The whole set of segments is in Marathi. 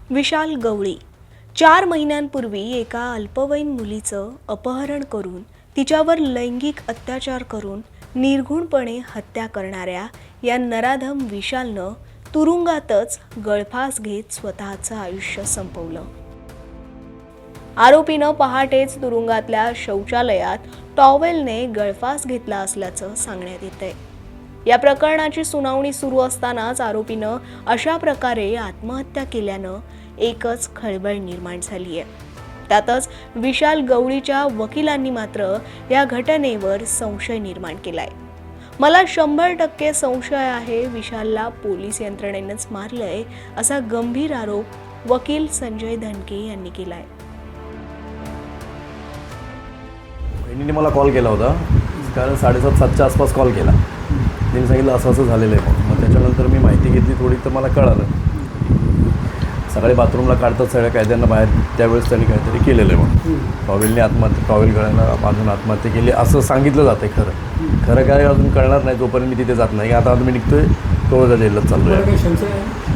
विशाल गवळी 4 महिन्यांपूर्वी एका अल्पवयीन मुलीचं अपहरण करून तिच्यावर लैंगिक अत्याचार करून निर्घृणपणे हत्या करणाऱ्या या नराधम विशालनं तुरुंगातच गळफास घेत स्वतःचं आयुष्य संपवलं। आरोपीनं पहाटेच तुरुंगातल्या शौचालयात टॉवेलने गळफास घेतला असल्याचं सांगण्यात येतंय। या प्रकरणाची सुनावणी सुरू असतानाच आरोपीनं अशा प्रकारे आत्महत्या केल्यानं एकच खळबळ निर्माण झाली आहे। त्यातच विशाल गवळीच्या वकिलांनी मात्र या घटनेवर संशय निर्माण केलाय। मला 100% संशय आहे विशालला पोलीस यंत्रणेनेच मारलंय, असा गंभीर आरोप वकील संजय धनके यांनी केलाय। बहिणीने मला कॉल केला होता, कारण 7:30-7च्या आसपास कॉल केला। त्यांनी सांगितलं असं असं झालेलं आहे। मग त्याच्यानंतर मी माहिती घेतली थोडी, तर मला कळालं सकाळी बाथरूमला काढतात सगळ्या कायद्यांना बाहेर, त्यावेळेस त्यांनी काहीतरी केलेलं आहे। मग टॉवेल गळ्याला बांधून आत्महत्या केली असं सांगितलं जातं। खरं काय अजून कळणार नाही जोपर्यंत मी तिथे जात नाही। आता मी निघतोय तोळजा जेललाच चाललो आहे।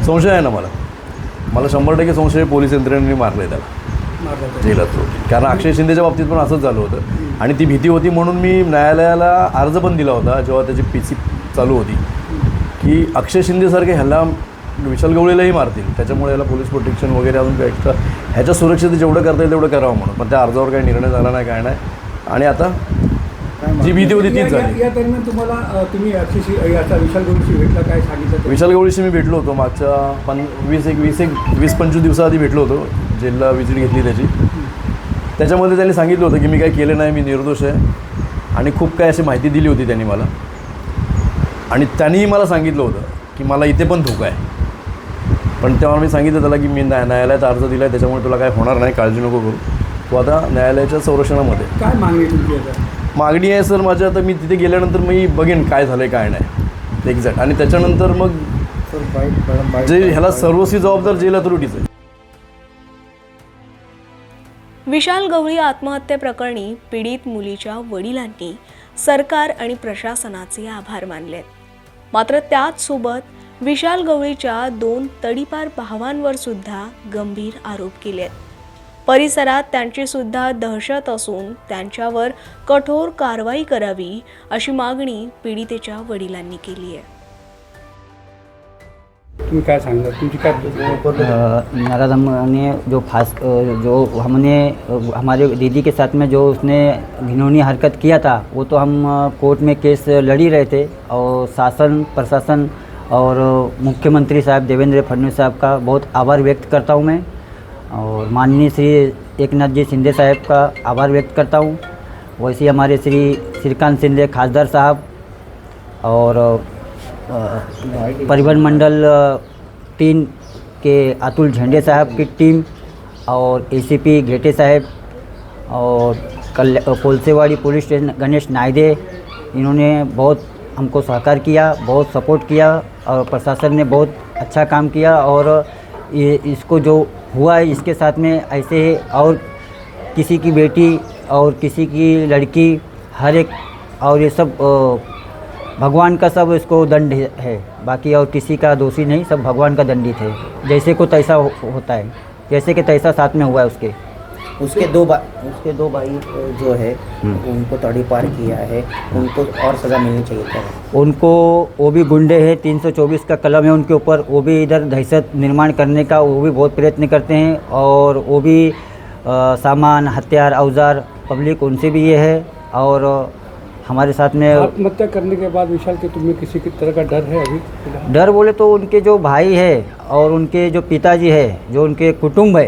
संशय आहे ना मला 100% संशय पोलीस यंत्रणेने मारलं आहे त्याला जेलात। कारण अक्षय शिंदेच्या बाबतीत पण असंच झालं होतं आणि ती भीती होती म्हणून मी न्यायालयाला अर्ज पण दिला होता जेव्हा त्याची PC चालू होती, की अक्षय शिंदेसारखे ह्याला विशाल गवळीलाही मारतील, त्याच्यामुळे याला पोलीस प्रोटेक्शन वगैरे अजून काही एक्स्ट्रा ह्याच्या सुरक्षित जेवढं करता येईल तेवढं करावं म्हणून। पण त्या अर्जावर काही निर्णय झाला नाही, काय नाही। आणि आता जी भीती होती तीच झाली। या दरम्यान तुम्हाला तुम्ही याचा विशाल गवळीशी भेटला, काय सांगितलं? विशाल गवळीशी मी भेटलो होतो मागच्या 20-25 दिवसाआधी भेटलो होतो। जेलला व्हिजिट घेतली त्याची। त्याच्यामध्ये त्यांनी सांगितलं होतं की मी काही केलं नाही, मी निर्दोष आहे आणि खूप काही अशी माहिती दिली होती त्यांनी मला। आणि त्यांनीही मला सांगितलं होतं की मला इथे पण धोका आहे, पण तेव्हा मी सांगितलं त्याला की मी न्यायालयात अर्ज दिला आहे, त्याच्यामुळे तुला काय होणार नाही, काळजी नको करू, तू आता न्यायालयाच्या संरक्षणामध्ये। काय मागणी तुमची आता? मागणी आहे सर माझी, आता मी तिथे गेल्यानंतर मी बघेन काय झालं आहे काय नाही एक्झॅक्ट, आणि त्याच्यानंतर मग जे ह्याला सर्वस्वी जबाबदार जेल अथॉरिटीज आहे। विशाल गवळी आत्महत्येप्रकरणी पीडित मुलीच्या वडिलांनी सरकार आणि प्रशासनाचे आभार मानलेत। मात्र त्याच सोबत विशाल गवळीच्या 2 तडीपार भावांवर सुद्धा गंभीर आरोप केलेत। परिसरात त्यांची सुद्धा दहशत असून त्यांच्यावर कठोर कारवाई करावी अशी मागणी पीडितेच्या वडिलांनी केली आहे। तुम्ही काय सांगता, तुमची काय? नराधम ने जो हमने हमारे दीदी के साथ में जो उसने घिनौनी हरकत किया था, वो तो हम कोर्ट में केस लड़ी रहे थे और शासन प्रशासन और मुख्यमंत्री साहब देवेंद्र फडणवीस साहब का बहुत आभार व्यक्त करता हूँ मैं, और माननीय श्री एकनाथ जी शिंदे साहब का आभार व्यक्त करता हूँ। वैसे हमारे श्री श्रीकांत शिंदे खासदार साहब और परिवहन मंडल 3 के अतुल झंडे साहब की टीम और ACP घेटे साहब और कोलसेवाड़ी पुलिस स्टेशन गणेश नायदे, इन्होंने बहुत हमको सहकार किया, बहुत सपोर्ट किया और प्रशासन ने बहुत अच्छा काम किया। और ये इसको जो हुआ है इसके साथ में ऐसे ही और किसी की बेटी और किसी की लड़की हर एक, और ये सब भगवान का सब इसको दंड है, बाकी और किसी का दोषी नहीं, सब भगवान का दंडित है। जैसे को तैसा होता है, जैसे कि तैसा साथ में हुआ है उसके दो भाई जो है उनको तड़ीपार किया है, उनको और सज़ा मिलनी चाहिए था। उनको वो भी गुंडे हैं, 324 का कलम है उनके ऊपर, वो भी इधर दहशत निर्माण करने का वो भी बहुत प्रयत्न करते हैं। और वो भी सामान हथियार औजार पब्लिक उनसे भी ये है। और हमारे साथ में आत्महत्या करने के बाद विशाल के तुम्हें किसी की तरह का डर है अभी? डर बोले तो उनके जो भाई है और उनके जो पिताजी है, जो उनके कुटुंब है,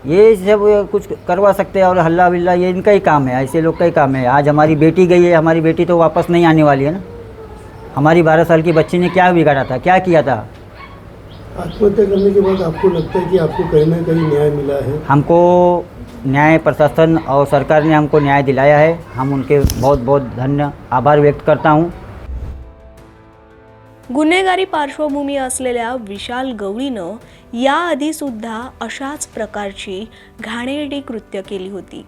ये सब कुछ करवा सकते हैं और हल्ला बिल्ला ये इनका ही काम है, ऐसे लोग का ही काम है। आज हमारी बेटी गई है, हमारी बेटी तो वापस नहीं आने वाली है ना। हमारी 12 साल की बच्ची ने क्या बिगाड़ा था, क्या किया था? आत्महत्या करने के बाद आपको लगता है कि आपको कहीं ना कहीं न्याय मिला है? हमको न्याय प्रशासन और सरकार ने हमको न्याय दिलाया है, हम उनके बहुत बहुत धन्य आभार व्यक्त करता हूँ। गुन्हेगारी पार्श्वभूमी असलेल्या विशाल गवळीनं याआधी सुद्धा अशाच प्रकारची घाणेरडी कृत्य केली होती।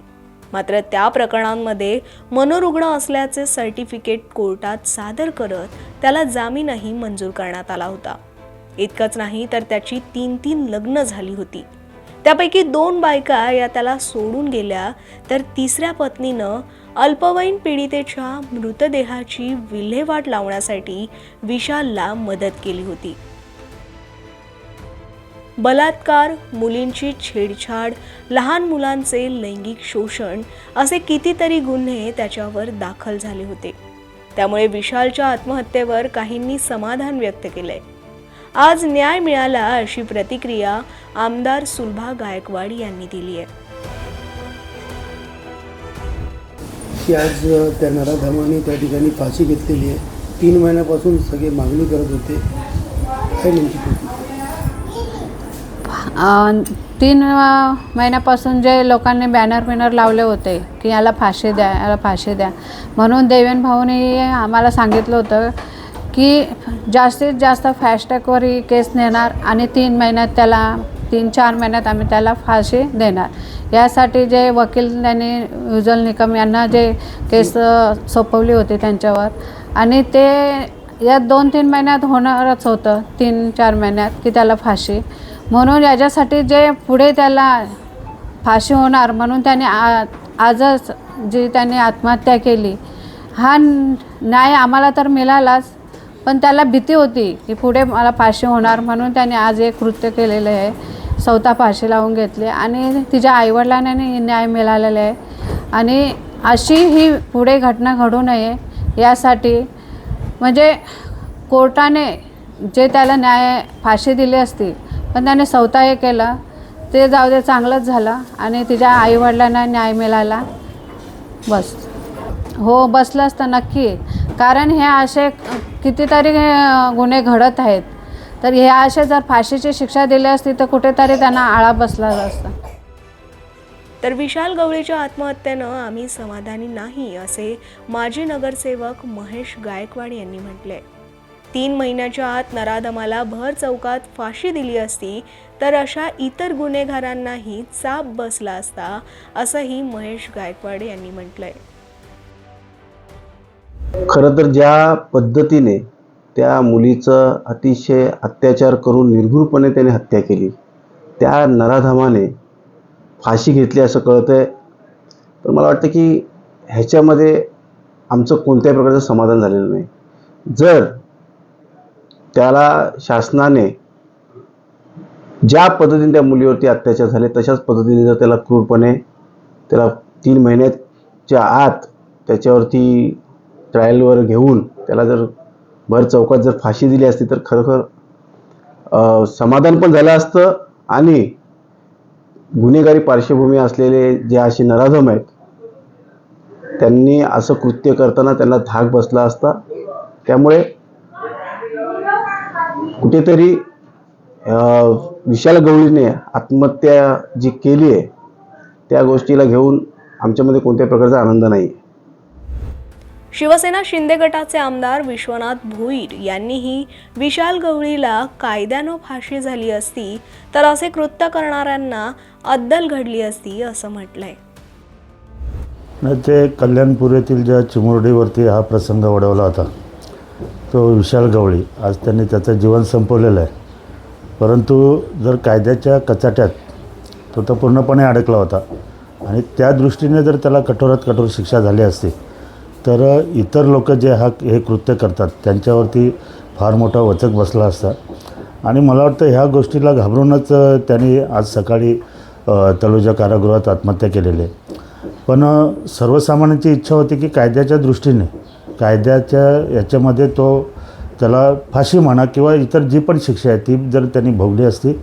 मात्र त्या प्रकरणांमध्ये मनोरुग्ण असल्याचे सर्टिफिकेट कोर्टात सादर करत त्याला जामीनही मंजूर करण्यात आला होता। इतकंच नाही तर त्याची 3 लग्न झाली होती. त्यापैकी 2 बायका या त्याला सोडून गेल्या, तर तिसऱ्या पत्नीनं अल्पवयीन पीडितेच्या मृतदेहाची विल्हेवाट लावण्यासाठी विशालला मदत केली होती. बलात्कार, मुलींची छेडछाड, लहान मुलांचे लैंगिक शोषण असे कितीतरी गुन्हे त्याच्यावर दाखल झाले होते. त्यामुळे विशालच्या आत्महत्येवर काहींनी समाधान व्यक्त केलंय. आज न्याय मिळाला अशी प्रतिक्रिया आमदार सुलभा गायकवाड यांनी दिली आहे. की आज त्या नराधमाने त्या ठिकाणी फाशी घेतलेली आहे. 3 महिन्यापासून सगळे मागणी करत होते. काय नेमकी प्रतिक्रिया? 3 महिन्यापासून जे लोकांनी बॅनर लावले होते की याला फाशी द्या, याला फाशी द्या, म्हणून देवेन भाऊने आम्हाला सांगितलं होतं की जास्तीत जास्त फास्टॅगवर ही केस नेणार आणि 3 महिन्यात त्याला 3-4 महिन्यात आम्ही त्याला फाशी देणार. यासाठी जे वकील त्यांनी युजल निकम यांना जे केस सोपवली होती त्यांच्यावर, आणि ते या 2-3 महिन्यात होणारच होतं, 3-4 महिन्यात की त्याला फाशी. म्हणून याच्यासाठी जे पुढे त्याला फाशी होणार म्हणून त्याने आजच जी त्याने आत्महत्या केली, हा न्याय आम्हाला तर मिळालाच, पण त्याला भीती होती की पुढे मला फाशी होणार, म्हणून त्याने आज एक कृत्य केलेलं आहे. स्वतः फाशी लावून घेतली आणि तिच्या आईवडिलांना न्याय मिळालेला आहे. आणि अशी ही पुढे घटना घडू नये यासाठी म्हणजे कोर्टाने जे त्याला फाशी दिली असती, पण त्याने स्वतः हे केलं, ते जाऊ दे, चांगलंच झालं. आणि तिच्या आईवडिलांना न्याय मिळाला, बस. हो, बसलं असतं नक्की, कारण हे असे कितीतरी गुन्हे घडत आहेत. तर हे असे जर फाशीची शिक्षा दिली असती तर कुठेतरी त्यांना आळा बसला असता. तर विशाल गवळीच्या आत्महत्येनं आम्ही समाधानी नाही असे माजी नगरसेवक महेश गायकवाड यांनी म्हटले. 3 महिन्याच्या आत नराधमाला भर चौकात फाशी दिली असती तर अशा इतर गुन्हेगारांनाही चाप बसला असता, असंही महेश गायकवाड यांनी म्हटलंय. खरं तर ज्या पद्धतीने त्या मुलीचं अतिशय अत्याचार करून निर्घृणपणे त्याने हत्या केली, त्या नराधमाने फाशी घेतली असं कळतंय. पण मला वाटतं की ह्याच्यामध्ये आमचं कोणत्याही प्रकारचं समाधान झालेलं नाही. जर त्याला शासनाने ज्या पद्धतीने त्या मुलीवरती अत्याचार झाले तशाच पद्धतीने जर त्याला क्रूरपणे त्याला 3 महिन्याच्या आत त्याच्यावरती ट्रायलवर घेऊन त्याला जर भर चौकात जर फाशी दिली असती तर खरोखर समाधान पण झालं असतं. आणि गुन्हेगारी पार्श्वभूमी असलेले जे असे नराधम आहेत त्यांनी असं कृत्य करताना त्यांना धाक बसला असता. त्यामुळे कुठेतरी विशाल गवळीने आत्महत्या जी केली आहे त्या गोष्टीला घेऊन आमच्यामध्ये कोणत्याही प्रकारचा आनंद नाही. शिवसेना शिंदे गटाचे आमदार विश्वनाथ भोईर यांनीही विशाल गवळीला कायद्यानं फाशी झाली असती तर असे कृत्य करणाऱ्यांना अद्दल घडली असती असं म्हटलंय. ते कल्याणपूर येथील ज्या चिमुरडीवरती हा प्रसंग ओढवला होता तो विशाल गवळी, आज त्यांनी त्याचं जीवन संपवलेलं आहे. परंतु जर कायद्याच्या कचाट्यात तो तर पूर्णपणे अडकला होता आणि त्या दृष्टीने जर त्याला कठोरात कठोर शिक्षा झाली असती तर इतर लोक जे हे कृत्य करतात त्यांच्यावरती फार मोठा वचक बसला असता. आणि मला वाटतं ह्या गोष्टीला घाबरूनच त्यांनी आज सकाळी तळोजा कारागृहात आत्महत्या केलेली आहे. पण सर्वसामान्यांची इच्छा होती की कायद्याच्या दृष्टीने कायद्याच्या याच्यामध्ये त्याला फाशी म्हणा किंवा इतर जी पण शिक्षा आहे ती जर त्यांनी भोगली असती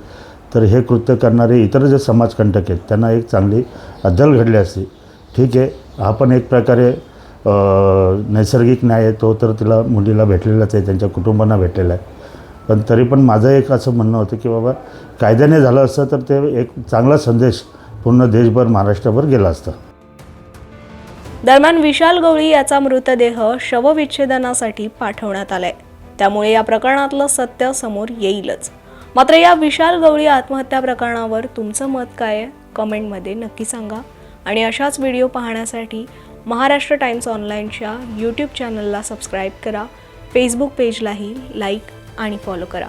तर हे कृत्य करणारे इतर जे समाजकंटक आहेत त्यांना एक चांगली अद्दल घडली असती. ठीक आहे, हा पण एक प्रकारे नैसर्गिक न्याय आहे, तो तर तिला मुलीला भेटलेलाच आहे, त्यांच्या कुटुंबांना भेटलेला आहे. पण तरी पण माझं एक असं म्हणणं होतं की बाबा कायद्याने झालं असतं तर ते एक चांगला संदेश पूर्ण देशभर महाराष्ट्रभर गेला असता. दरम्यान विशाल गवळी याचा मृतदेह शवविच्छेदनासाठी पाठवण्यात आलाय. त्यामुळे या प्रकरणातलं सत्य समोर येईलच. मात्र या विशाल गवळी आत्महत्या प्रकरणावर तुमचं मत काय आहे कमेंटमध्ये नक्की सांगा. आणि अशाच व्हिडिओ पाहण्यासाठी महाराष्ट्र टाइम्स ऑनलाईनच्या यूट्यूब चॅनलला सबस्क्राईब करा. फेसबुक पेजलाही लाईक आणि फॉलो करा.